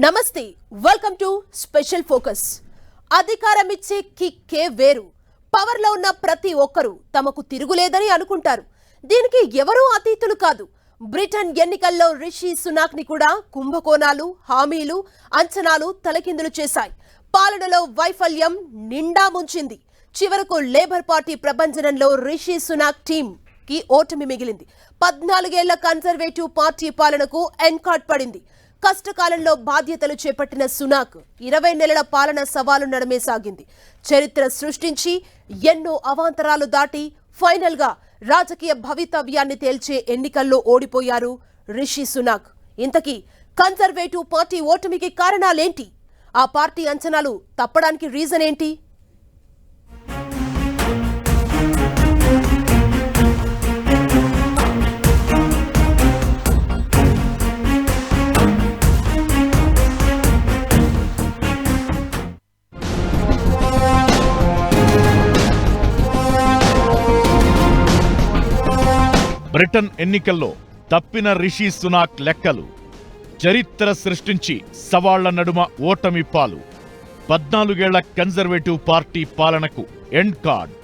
నమస్తే welcome to special focus. అధికారం ఇచ్చే కిక్కే వేరు. పవర్ లో ఉన్న ప్రతి ఒక్కరూ తమకు తిరుగులేదని అనుకుంటారు. దీనికి ఎవరూ అతీతులు కాదు. బ్రిటన్ ఎన్నికల్లో రిషి సునాక్ ని కూడా కుంభకోణాలు, హామీలు, అంచనాలు తలకిందులు చేశాయి. పాలనలో వైఫల్యం నిండా ముంచింది. చివరకు లేబర్ పార్టీ ప్రభంజనంలో రిషి సునాక్ టీం కి ఓటమి మిగిలింది. 14 ఏళ్ల కన్జర్వేటివ్ పార్టీ పాలనకు ఎన్కాట్ పడింది. కష్టకాలంలో బాధ్యతలు చేపట్టిన సునాక్ 20 నెలల పాలన సవాలు నడమే సాగింది. చరిత్ర సృష్టించి ఎన్నో అవాంతరాలు దాటి ఫైనల్ గా రాజకీయ భవితవ్యాన్ని తేల్చే ఎన్నికల్లో ఓడిపోయారు రిషి సునాక్. ఇంతకీ కన్జర్వేటివ్ పార్టీ ఓటమికి కారణాలేంటి? ఆ పార్టీ అంచనాలు తప్పడానికి రీజన్ ఏంటి? బ్రిటన్ ఎన్నికల్లో తప్పిన రిషి సునాక్ లెక్కలు. చరిత్ర సృష్టించి సవాళ్ల నడుమ ఓటమి పాలు. 14 ఏళ్ల కన్జర్వేటివ్ పార్టీ పాలనకు ఎండ్ కార్డ్.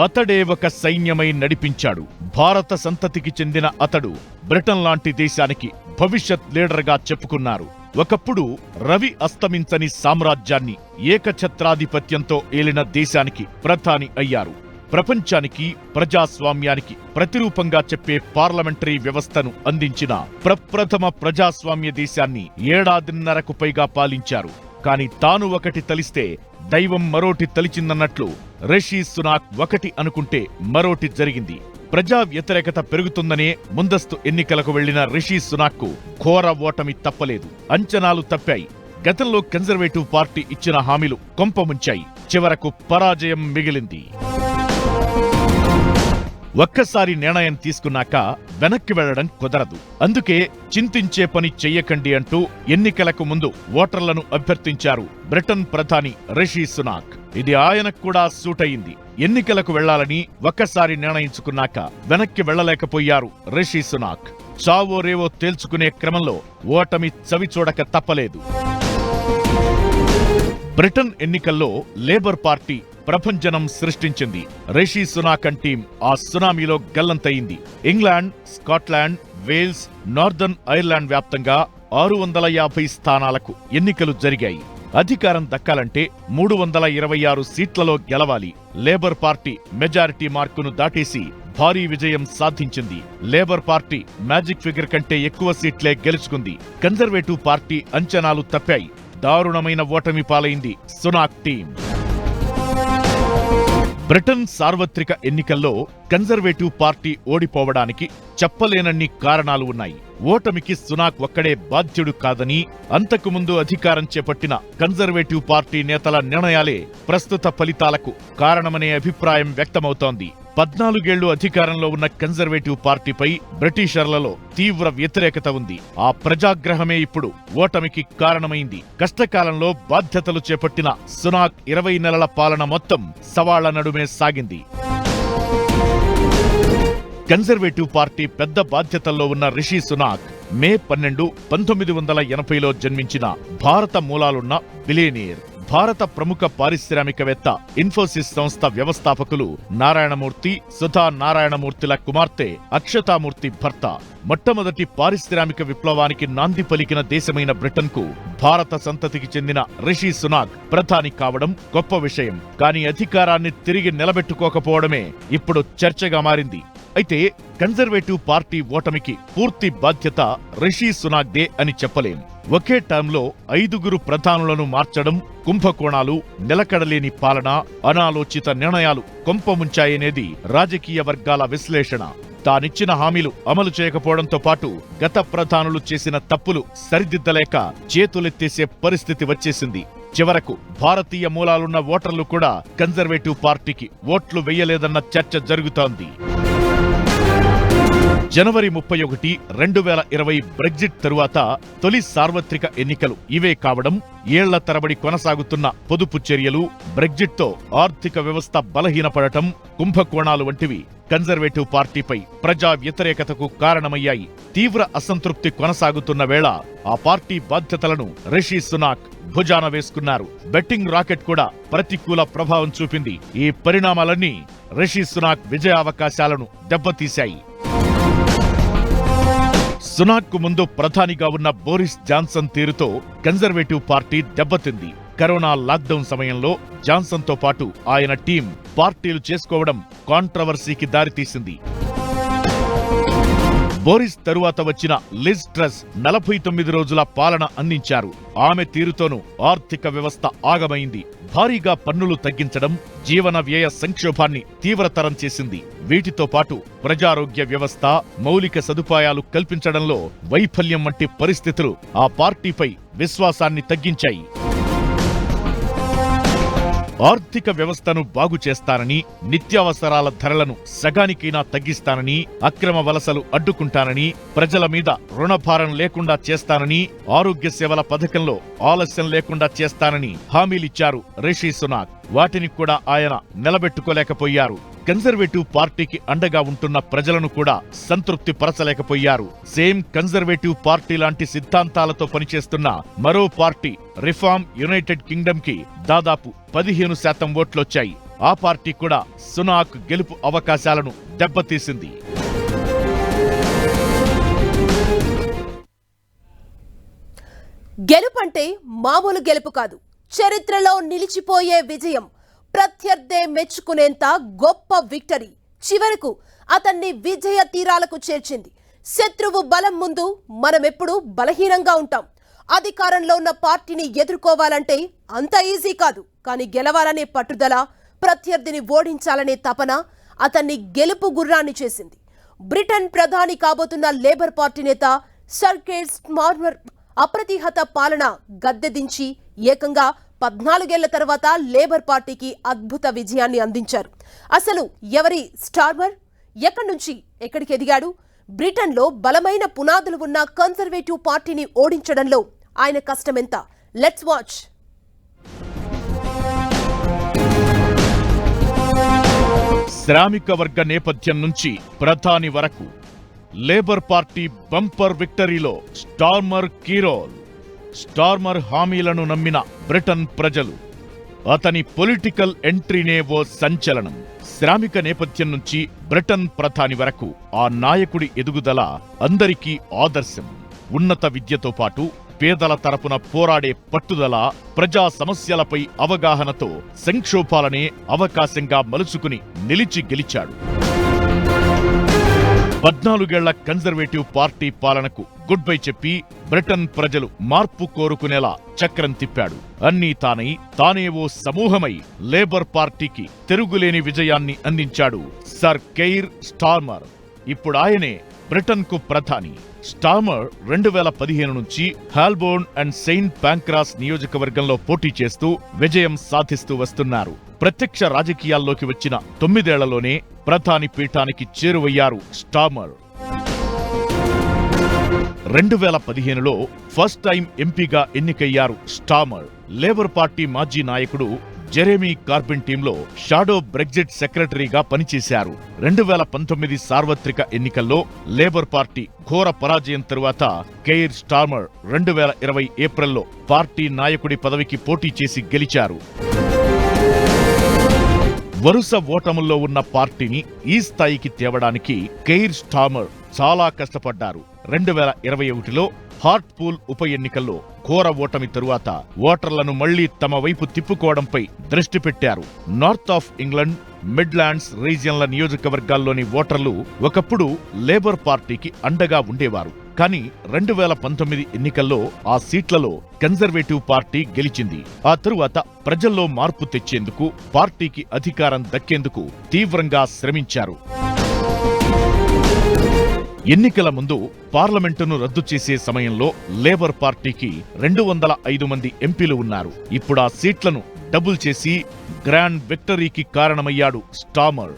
అతడే ఒక సైన్యమై నడిపించాడు. భారత సంతతికి చెందిన అతడు బ్రిటన్ లాంటి దేశానికి భవిష్యత్ లీడర్గా చెప్పుకున్నారు. ఒకప్పుడు రవి అస్తమించని సామ్రాజ్యాన్ని ఏకఛత్రాధిపత్యంతో ఏలిన దేశానికి ప్రధాని అయ్యారు. ప్రపంచానికి, ప్రజాస్వామ్యానికి ప్రతిరూపంగా చెప్పే పార్లమెంటరీ వ్యవస్థను అందించిన ప్రప్రథమ ప్రజాస్వామ్య దేశాన్ని 1.5 ఏళ్లకు పైగా పాలించారు. కాని తాను ఒకటి తలిస్తే దైవం మరోటి తలిచిందన్నట్లు రిషి సునాక్ ఒకటి అనుకుంటే మరోటి జరిగింది. ప్రజా వ్యతిరేకత పెరుగుతుందనే ముందస్తు ఎన్నికలకు వెళ్లిన రిషి సునాక్కు ఘోర ఓటమి తప్పలేదు. అంచనాలు తప్పాయి. గతంలో కన్జర్వేటివ్ పార్టీ ఇచ్చిన హామీలు కొంపముంచాయి. చివరకు పరాజయం మిగిలింది. ఒక్కసారి నిర్ణయం తీసుకున్నాక వెనక్కి వెళ్లడం కుదరదు. అందుకే చింతించే పని చెయ్యకండి అంటూ ఎన్నికలకు ముందు ఓటర్లను అభ్యర్థించారు బ్రిటన్ ప్రధాని రిషి సునాక్. ఇది ఆయనకు కూడా సూట్ అయింది. ఎన్నికలకు వెళ్లాలని ఒక్కసారి నిర్ణయించుకున్నాక వెనక్కి వెళ్లలేకపోయారు రిషి సునాక్. చావో రేవో తేల్చుకునే క్రమంలో ఓటమి చవిచూడక తప్పలేదు. బ్రిటన్ ఎన్నికల్లో లేబర్ పార్టీ ప్రభంజనం సృష్టించింది. రిషి సునాక్ టీం ఆ సునామీలో గల్లంతయింది. England, Scotland, Wales, Northern Ireland వ్యాప్తంగా 650 స్థానాలకు ఎన్నికలు జరిగాయి. అధికారం దక్కాలంటే 326 సీట్లలో గెలవాలి. లేబర్ పార్టీ మెజారిటీ మార్కును దాటేసి భారీ విజయం సాధించింది. లేబర్ పార్టీ మ్యాజిక్ ఫిగర్ కంటే ఎక్కువ సీట్లే గెలుచుకుంది. కన్జర్వేటివ్ పార్టీ అంచనాలు తప్పాయి. దారుణమైన ఓటమి పాలైంది సునాక్ టీం. బ్రిటన్ సార్వత్రిక ఎన్నికల్లో కన్జర్వేటివ్ పార్టీ ఓడిపోవడానికి చెప్పలేనన్ని కారణాలు ఉన్నాయి. ఓటమికి సునాక్ ఒక్కడే బాధ్యుడు కాదని, అంతకుముందు అధికారం చేపట్టిన కన్జర్వేటివ్ పార్టీ నేతల నిర్ణయాలే ప్రస్తుత ఫలితాలకు కారణమనే అభిప్రాయం వ్యక్తమవుతోంది. 14 ఏళ్లు అధికారంలో ఉన్న కన్జర్వేటివ్ పార్టీపై బ్రిటిషర్లలో తీవ్ర వ్యతిరేకత ఉంది. ఆ ప్రజాగ్రహమే ఇప్పుడు ఓటమికి కారణమైంది. కష్టకాలంలో బాధ్యతలు చేపట్టిన సునాక్ 20 నెలల పాలన మొత్తం సవాళ్ల నడుమే సాగింది. కన్జర్వేటివ్ పార్టీ పెద్ద బాధ్యతల్లో ఉన్న రిషి సునాక్ మే 12, 1980లో జన్మించిన భారత మూలాలున్న బిలియనీర్. భారత ప్రముఖ పారిశ్రామికవేత్త ఇన్ఫోసిస్ సంస్థ వ్యవస్థాపకులు నారాయణమూర్తి, సుధా నారాయణమూర్తిల కుమార్తె అక్షతామూర్తి భర్త. మొట్టమొదటి పారిశ్రామిక విప్లవానికి నాంది పలికిన దేశమైన బ్రిటన్కు భారత సంతతికి చెందిన రిషి సునాక్ ప్రధాని కావడం గొప్ప విషయం. కానీ అధికారాన్ని తిరిగి నిలబెట్టుకోకపోవడమే ఇప్పుడు చర్చగా మారింది. అయితే కన్జర్వేటివ్ పార్టీ ఓటమికి పూర్తి బాధ్యత రిషి సునాక్దే అని చెప్పలేం. ఒకే టర్మ్లో 5 ప్రధానులను మార్చడం, కుంభకోణాలు, నిలకడలేని పాలన, అనాలోచిత నిర్ణయాలు కొంపముంచాయనేది రాజకీయ వర్గాల విశ్లేషణ. తానిచ్చిన హామీలు అమలు చేయకపోవడంతో పాటు గత ప్రధానులు చేసిన తప్పులు సరిదిద్దలేక చేతులెత్తేసే పరిస్థితి వచ్చేసింది. చివరకు భారతీయ మూలాలున్న ఓటర్లు కూడా కన్జర్వేటివ్ పార్టీకి ఓట్లు వెయ్యలేదన్న చర్చ జరుగుతోంది. జనవరి 31, 2020 బ్రెగ్జిట్ తరువాత తొలి సార్వత్రిక ఎన్నికలు ఇవే కావడం, ఏళ్ల తరబడి కొనసాగుతున్న పొదుపు చర్యలు, బ్రెగ్జిట్తో ఆర్థిక వ్యవస్థ బలహీనపడటం, కుంభకోణాలు వంటివి కన్జర్వేటివ్ పార్టీపై ప్రజా వ్యతిరేకతకు కారణమయ్యాయి. తీవ్ర అసంతృప్తి కొనసాగుతున్న వేళ ఆ పార్టీ బాధ్యతలను రిషి సునాక్ భుజాన వేసుకున్నారు. బెట్టింగ్ రాకెట్ కూడా ప్రతికూల ప్రభావం చూపింది. ఈ పరిణామాలన్నీ రిషి సునాక్ విజయావకాశాలను దెబ్బతీశాయి. సునాక్ కు ముందు ప్రధానిగా ఉన్న బోరిస్ జాన్సన్ తీరుతో కన్జర్వేటివ్ పార్టీ దెబ్బతింది. కరోనా లాక్డౌన్ సమయంలో జాన్సన్ తో పాటు ఆయన టీం పార్టీలు చేసుకోవడం కాంట్రవర్సీకి దారితీసింది. బోరిస్ తరువాత వచ్చిన లిజ్ ట్రస్ 49 రోజుల పాలన అందించారు. ఆమె తీరుతోనూ ఆర్థిక వ్యవస్థ ఆగమైంది. భారీగా పన్నులు తగ్గించడం జీవన వ్యయ సంక్షోభాన్ని తీవ్రతరం చేసింది. వీటితో పాటు ప్రజారోగ్య వ్యవస్థ, మౌలిక సదుపాయాలు కల్పించడంలో వైఫల్యం వంటి పరిస్థితులు ఆ పార్టీపై విశ్వాసాన్ని తగ్గించాయి. ఆర్థిక వ్యవస్థను బాగు చేస్తానని, నిత్యావసరాల ధరలను సగానికైనా తగ్గిస్తానని, అక్రమ వలసలు అడ్డుకుంటానని, ప్రజల మీద రుణభారం లేకుండా చేస్తానని, ఆరోగ్య సేవల పథకంలో ఆలస్యం లేకుండా చేస్తానని హామీలిచ్చారు రిషి సునాక్. వాటిని కూడా ఆయన నిలబెట్టుకోలేకపోయారు. కన్జర్వేటివ్ పార్టీకి అండగా ఉంటున్న ప్రజలను కూడా సంతృప్తి పరచలేకపోయారు. సేమ్ కన్జర్వేటివ్ పార్టీ లాంటి సిద్ధాంతాలతో పనిచేస్తున్న మరో పార్టీ రిఫార్మ్ యునైటెడ్ కింగ్డమ్ కి దాదాపు 15% ఓట్లొచ్చాయి. ఆ పార్టీ కూడా సునాక్ గెలుపు అవకాశాలను దెబ్బతీసింది. గెలుపంటే మామూలు గెలుపు కాదు, చరిత్రలో నిలిచిపోయే విజయం. ప్రత్యర్థే మెచ్చుకునేంత గొప్ప విక్టరీ చివరకు అతన్ని విజయ తీరాలకు చేర్చింది. శత్రువు బలం ముందు మనమెప్పుడు బలహీనంగా ఉంటాం. అధికారంలో ఉన్న పార్టీని ఎదుర్కోవాలంటే అంత ఈజీ కాదు. కానీ గెలవాలనే పట్టుదల, ప్రత్యర్థిని ఓడించాలనే తపన అతన్ని గెలుపు గుర్రాన్ని చేసింది. బ్రిటన్ ప్రధాని కాబోతున్న లేబర్ పార్టీ నేత సర్ కేర్ స్టార్మర్ అప్రతిహత పాలన గద్దెదించి ఏకంగా 14 ఏళ్ల తర్వాత లేబర్ పార్టీకి అద్భుత విజయాన్ని అందించారు. అసలు ఎవరి స్టార్మర్? ఎక్కడి నుంచి ఎక్కడికి ఎదిగాడు? బ్రిటన్లో బలమైన పునాదులు ఉన్న కన్జర్వేటివ్ పార్టీని ఓడించడంలో ఆయన కష్టమెంత? Let's watch. శ్రామిక వర్గ నేపథ్యం నుంచి ప్రధాని వరకు లేబర్ పార్టీ బంపర్ విక్టరీలో స్టార్మర్ కీ రోల్. స్టార్మర్ హామీలను నమ్మిన బ్రిటన్ ప్రజలు. అతని పొలిటికల్ ఎంట్రీనే ఓ సంచలనం. శ్రామిక నేపథ్యం నుంచి బ్రిటన్ ప్రధాని వరకు ఆ నాయకుడి ఎదుగుదల అందరికీ ఆదర్శం. ఉన్నత విద్యతో పాటు పేదల తరపున పోరాడే పట్టుదల, ప్రజా సమస్యలపై అవగాహనతో సంక్షోభాలనే అవకాశంగా మలుచుకుని నిలిచి గెలిచాడు. 14 ఏళ్ల కన్జర్వేటివ్ పార్టీ పాలనకు గుడ్ బై చెప్పి బ్రిటన్ ప్రజలు మార్పు కోరుకునేలా చక్రం తిప్పాడు. అన్నీ తానై, తానే ఓ సమూహమై లేబర్ పార్టీకి తిరుగులేని విజయాన్ని అందించాడు సర్ కెయిర్ స్టార్మర్. ఇప్పుడు ఆయనే బ్రిటన్ కు ప్రధాని. స్టార్మర్ 2015 నుంచి హాల్బోర్న్ అండ్ సెయింట్ పాంక్రాస్ నియోజకవర్గంలో పోటీ చేస్తూ విజయం సాధిస్తూ వస్తున్నారు. ప్రత్యక్ష రాజకీయాల్లోకి వచ్చిన 9 ఏళ్లలోనే ప్రధాని పీఠానికి చేరువయ్యారు స్టార్మర్. 2015లో ఫస్ట్ టైం ఎంపీగా ఎన్నికయ్యారు స్టార్మర్. లేబర్ పార్టీ మాజీ నాయకుడు జెరెమీ కార్బిన్ టీంలో షాడో బ్రెగ్జిట్ సెక్రటరీగా పనిచేశారు. 2019 సార్వత్రిక ఎన్నికల్లో లేబర్ పార్టీ ఘోర పరాజయం తరువాత కెయిర్ స్టార్మర్ 2020 ఏప్రిల్లో పార్టీ నాయకుడి పదవికి పోటీ చేసి గెలిచారు. వరుస ఓటముల్లో ఉన్న పార్టీని ఈ స్థాయికి తేవడానికి కెయిర్ స్టార్మర్ చాలా కష్టపడ్డారు. 2021లో హార్ట్పూల్ ఉప ఎన్నికల్లో ఘోర ఓటమి తరువాత ఓటర్లను మళ్లీ తమ వైపు తిప్పుకోవడంపై దృష్టి పెట్టారు. నార్త్ ఆఫ్ ఇంగ్లండ్, మిడ్లాండ్స్ రీజియన్ల నియోజకవర్గాల్లోని ఓటర్లు ఒకప్పుడు లేబర్ పార్టీకి అండగా ఉండేవారు. కానీ 2019 ఎన్నికల్లో ఆ సీట్లలో కన్జర్వేటివ్ పార్టీ గెలిచింది. ఆ తరువాత ప్రజల్లో మార్పు తెచ్చేందుకు, పార్టీకి అధికారం దక్కేందుకు తీవ్రంగా శ్రమించారు. ఎన్నికల ముందు పార్లమెంటును రద్దు చేసే సమయంలో లేబర్ పార్టీకి 205 మంది ఎంపీలు ఉన్నారు. ఇప్పుడు ఆ సీట్లను డబుల్ చేసి గ్రాండ్ విక్టరీకి కారణమయ్యాడు స్టార్మర్.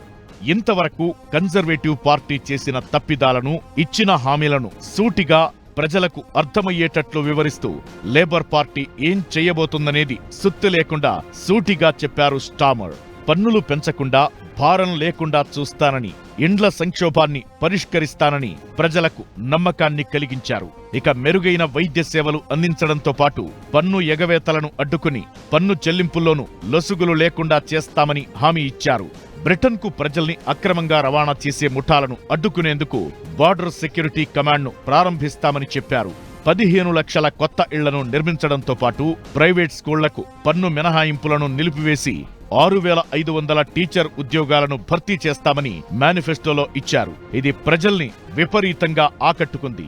ఇంతవరకు కన్జర్వేటివ్ పార్టీ చేసిన తప్పిదాలను, ఇచ్చిన హామీలను సూటిగా ప్రజలకు అర్థమయ్యేటట్లు వివరిస్తూ లేబర్ పార్టీ ఏం చేయబోతుందనేది సుత్తి లేకుండా సూటిగా చెప్పారు స్టార్మర్. పన్నులు పెంచకుండా, భారం లేకుండా చూస్తానని, ఇండ్ల సంక్షోభాన్ని పరిష్కరిస్తానని ప్రజలకు నమ్మకాన్ని కలిగించారు. ఇక మెరుగైన వైద్య సేవలు అందించడంతో పాటు పన్ను ఎగవేతలను అడ్డుకుని పన్ను చెల్లింపుల్లోనూ లొసుగులు లేకుండా చేస్తామని హామీ ఇచ్చారు. బ్రిటన్కు ప్రజల్ని అక్రమంగా రవాణా చేసే ముఠాలను అడ్డుకునేందుకు బార్డర్ సెక్యూరిటీ కమాండ్ను ప్రారంభిస్తామని చెప్పారు. 15 లక్షల కొత్త ఇళ్లను నిర్మించడంతో పాటు ప్రైవేట్ స్కూళ్లకు పన్ను మినహాయింపులను నిలిపివేసి 6500 టీచర్ ఉద్యోగాలను భర్తీ చేస్తామని మేనిఫెస్టోలో ఇచ్చారు. ఇది ప్రజల్ని విపరీతంగా ఆకట్టుకుంది.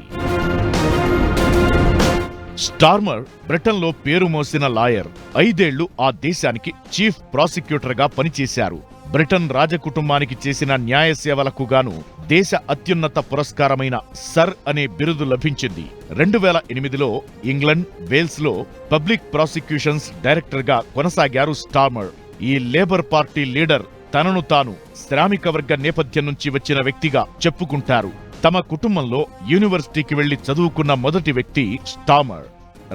స్టార్మర్ బ్రిటన్లో పేరు మోసిన లాయర్. 5 ఏళ్లు ఆ దేశానికి చీఫ్ ప్రాసిక్యూటర్గా పనిచేశారు. బ్రిటన్ రాజకుటుంబానికి చేసిన న్యాయ సేవలకు గాను దేశ అత్యున్నత పురస్కారమైన సర్ అనే బిరుదు లభించింది. 2008లో ఇంగ్లండ్, వేల్స్లో పబ్లిక్ ప్రాసిక్యూషన్స్ డైరెక్టర్గా కొనసాగారు స్టార్మర్. ఈ లేబర్ పార్టీ లీడర్ తనను తాను శ్రామిక వర్గ నేపథ్యం నుంచి వచ్చిన వ్యక్తిగా చెప్పుకుంటారు. తమ కుటుంబంలో యూనివర్సిటీకి వెళ్లి చదువుకున్న మొదటి వ్యక్తి Starmer.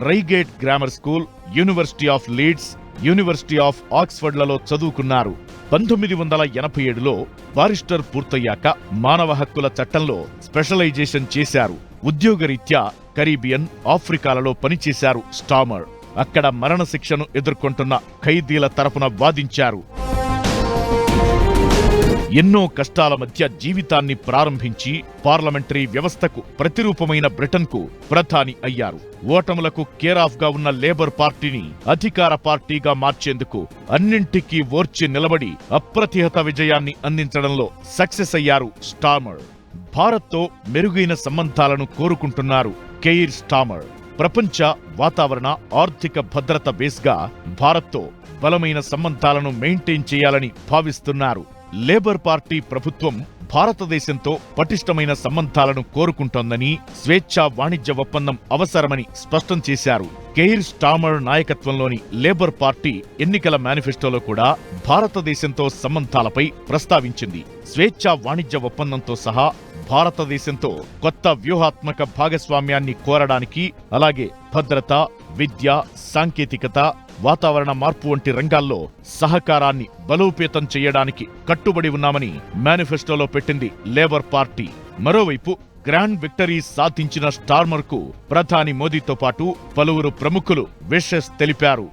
Reigate grammar school, university of Leeds, university of ఆక్స్ఫర్డ్లలో చదువుకున్నారు. 1987లో బారిస్టర్ పూర్తయ్యాక మానవ హక్కుల చట్టంలో స్పెషలైజేషన్ చేశారు. ఉద్యోగరీత్యా కరీబియన్, ఆఫ్రికాలలో పనిచేశారు స్టార్మర్. అక్కడ మరణశిక్షను ఎదుర్కొంటున్న ఖైదీల తరపున వాదించారు. ఎన్నో కష్టాల మధ్య జీవితాన్ని ప్రారంభించి పార్లమెంటరీ వ్యవస్థకు ప్రతిరూపమైన బ్రిటన్కు ప్రధాని అయ్యారు. ఓటములకు కేరాఫ్ గా ఉన్న లేబర్ పార్టీని అధికార పార్టీగా మార్చేందుకు అన్నింటికీ ఓర్చి నిలబడి అప్రతిహత విజయాన్ని అందించడంలో సక్సెస్ అయ్యారు స్టార్మర్. భారత్తో మెరుగైన సంబంధాలను కోరుకుంటున్నారు కెయిర్ స్టార్మర్. ప్రపంచ, వాతావరణ, ఆర్థిక భద్రత బేస్గా భారత్తో బలమైన సంబంధాలను మెయింటైన్ చేయాలని భావిస్తున్నారు. లేబర్ పార్టీ ప్రభుత్వం భారతదేశంతో పటిష్టమైన సంబంధాలను కోరుకుంటోందని, స్వేచ్ఛా వాణిజ్య ఒప్పందం అవసరమని స్పష్టం చేశారు. కెయిర్ స్టార్మర్ నాయకత్వంలోని లేబర్ పార్టీ ఎన్నికల మేనిఫెస్టోలో కూడా భారతదేశంతో సంబంధాలపై ప్రస్తావించింది. స్వేచ్ఛా వాణిజ్య ఒప్పందంతో సహా భారతదేశంతో కొత్త వ్యూహాత్మక భాగస్వామ్యాన్ని కోరడానికి, అలాగే భద్రత, విద్య, సాంకేతికత, వాతావరణ మార్పు వంటి రంగాల్లో సహకారాన్ని బలోపేతం చేయడానికి కట్టుబడి ఉన్నామని మేనిఫెస్టోలో పెట్టింది లేబర్ పార్టీ. మరోవైపు గ్రాండ్ విక్టరీ సాధించిన స్టార్మర్కు ప్రధాని మోదీతో పాటు పలువురు ప్రముఖులు విషెస్ తెలిపారు.